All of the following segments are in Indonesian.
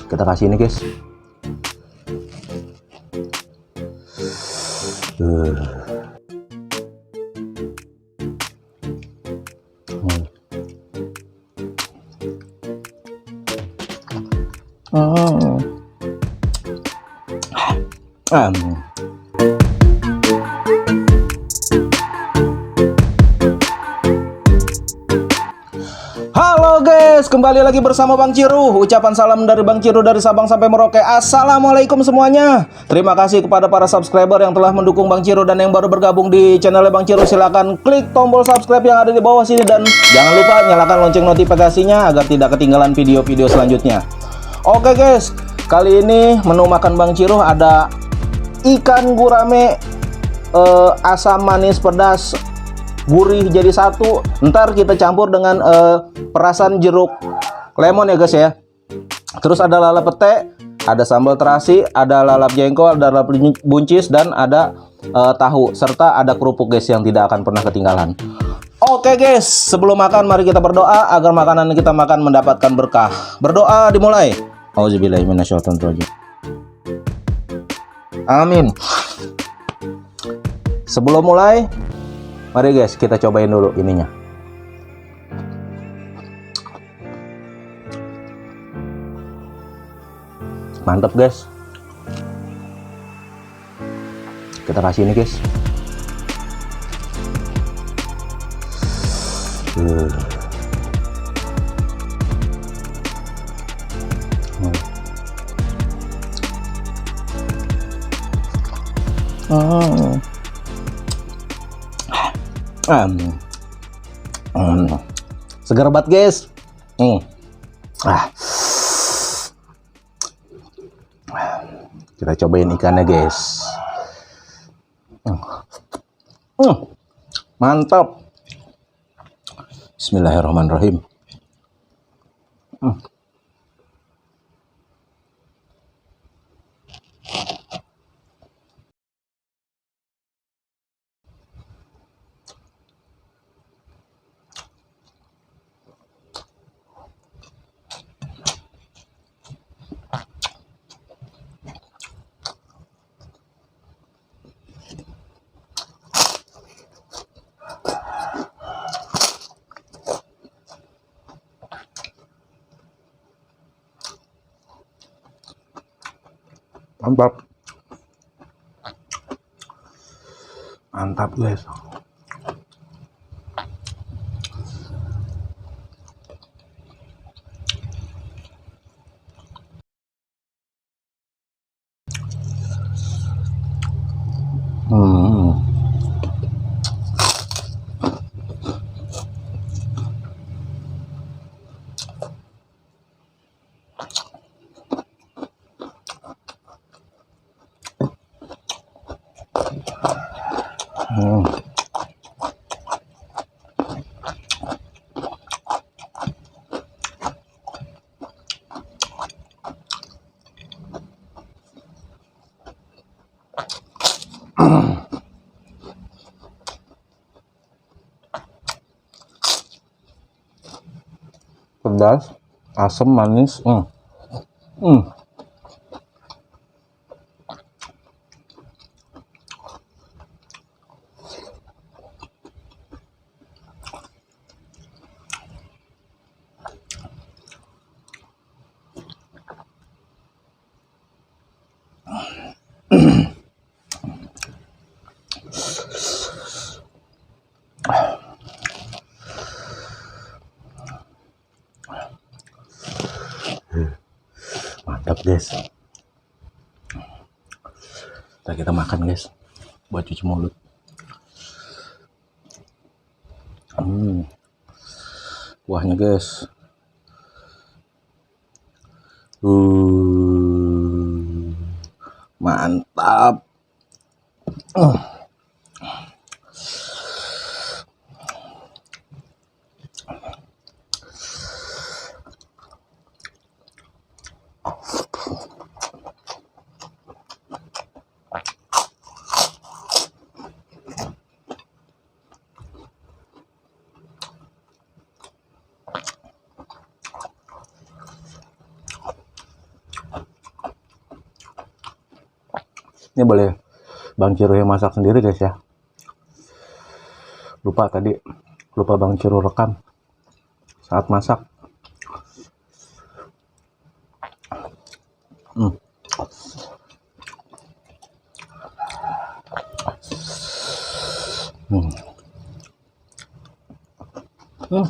Kita kasih ini guys. Halo guys, kembali lagi bersama Bang Ciru. Ucapan salam dari Bang Ciru dari Sabang sampai Merauke. Assalamualaikum semuanya. Terima kasih kepada para subscriber yang telah mendukung Bang Ciru dan yang baru bergabung di channel Bang Ciru. Silahkan klik tombol subscribe yang ada di bawah sini dan jangan lupa nyalakan lonceng notifikasinya agar tidak ketinggalan video-video selanjutnya. Oke guys, kali ini menu makan Bang Ciru ada ikan gurame asam manis pedas gurih jadi satu. Ntar kita campur dengan perasan jeruk lemon ya guys ya. Terus ada lalap pete, ada sambal terasi, ada lalap jengkol, ada lalap buncis, dan ada tahu, serta ada kerupuk guys yang tidak akan pernah ketinggalan. Oke guys, sebelum makan mari kita berdoa agar makanan yang kita makan mendapatkan berkah. Berdoa dimulai. Auzubillahiminasyaitonirrajim. Amin. Sebelum mulai, mari guys kita cobain dulu ininya. Mantap guys. Kita kasih ini guys. Segar banget guys. Kita cobain ikannya guys. Mantap. Bismillahirrahmanirrahim. Mantap. Mantap guys. Pedas, asam, manis. Mantap guys. Kita makan guys buat cuci mulut. Kuahnya guys. Mantap. Ini boleh Bang Ciro yang masak sendiri guys ya. Lupa Bang Ciro rekam saat masak. Hmm. Hmm. Hmm.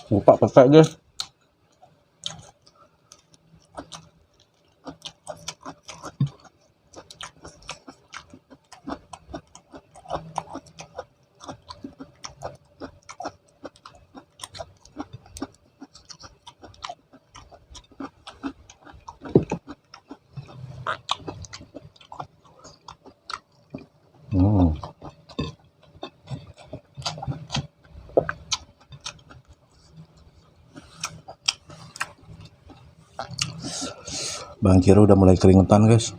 Lupa pepek guys. Hmm. Bang Ciro udah mulai keringetan guys.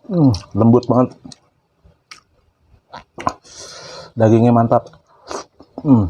Hmm. Lembut banget. Dagingnya mantap. Hmm.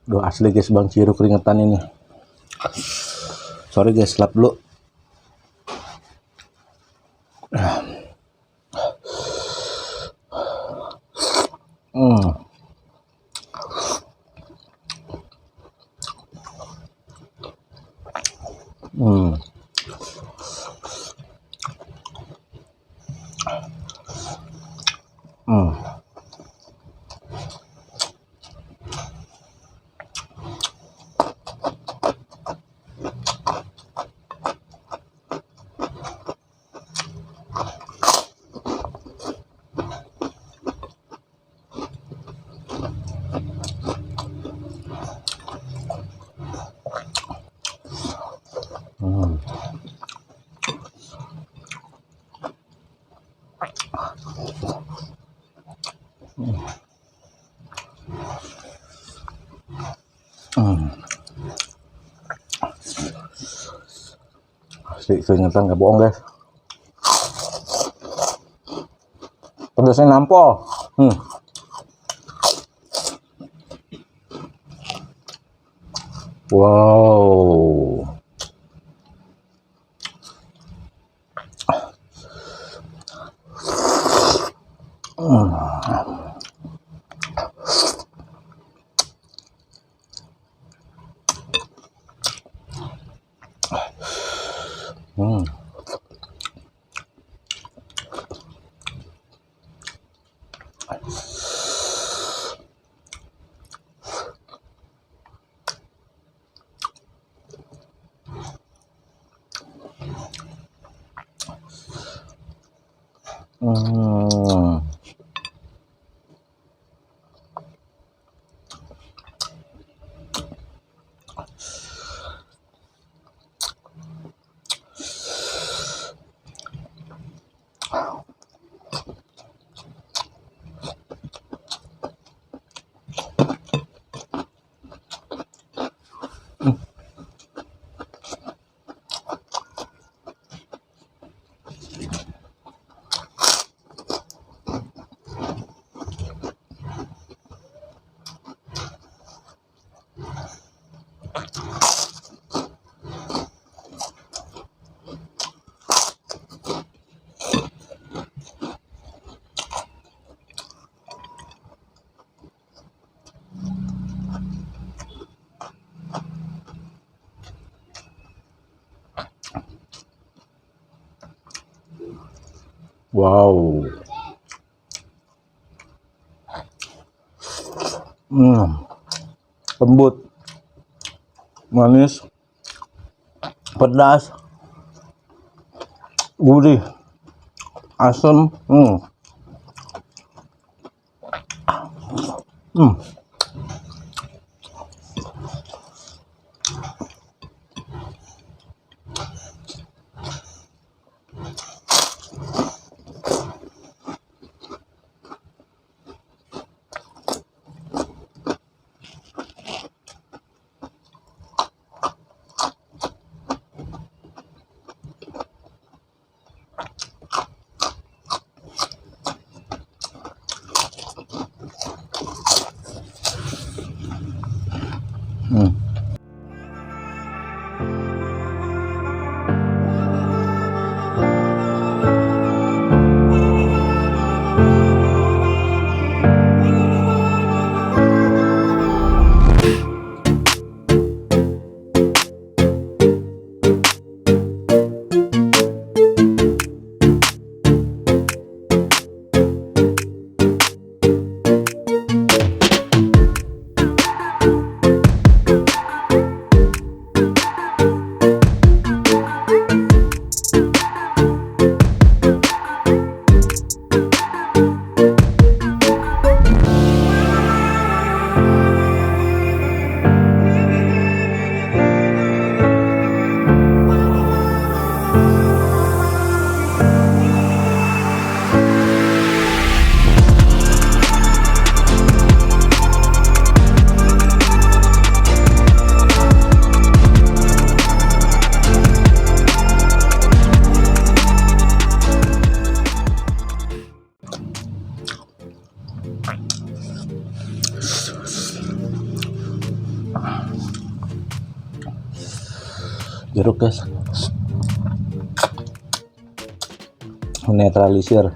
Duh asli guys, Bang Ciro keringetan ini. Sorry guys, lap dulu. Hmm. Hmm. Hmm. Hmm. Hmm. Asli keringetan gak bohong guys. Pedasnya nampol. Hmm. Wow. Hmm. Hmm. Wow. Lembut, manis, pedas, gurih, asam. Jeruk guys, menetralisir.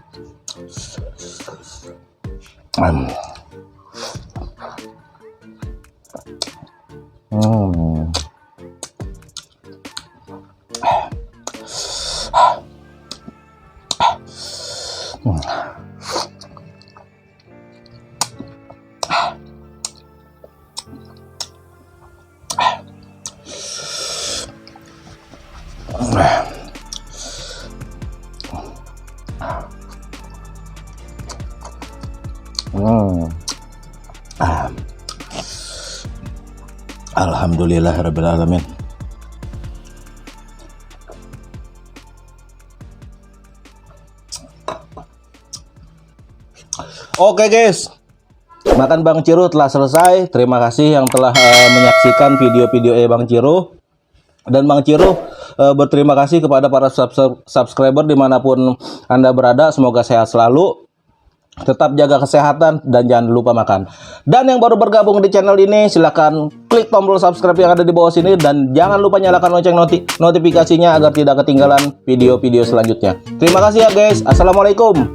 Alhamdulillahirabbil alamin. Oke guys, makan Bang Ciro telah selesai. Terima kasih yang telah menyaksikan video-video Bang Ciro. Dan Bang Ciro berterima kasih kepada para subscriber dimanapun Anda berada. Semoga sehat selalu, tetap jaga kesehatan, dan jangan lupa makan. Dan yang baru bergabung di channel ini, silahkan klik tombol subscribe yang ada di bawah sini. Dan jangan lupa nyalakan lonceng notifikasinya agar tidak ketinggalan video-video selanjutnya. Terima kasih ya guys. Assalamualaikum.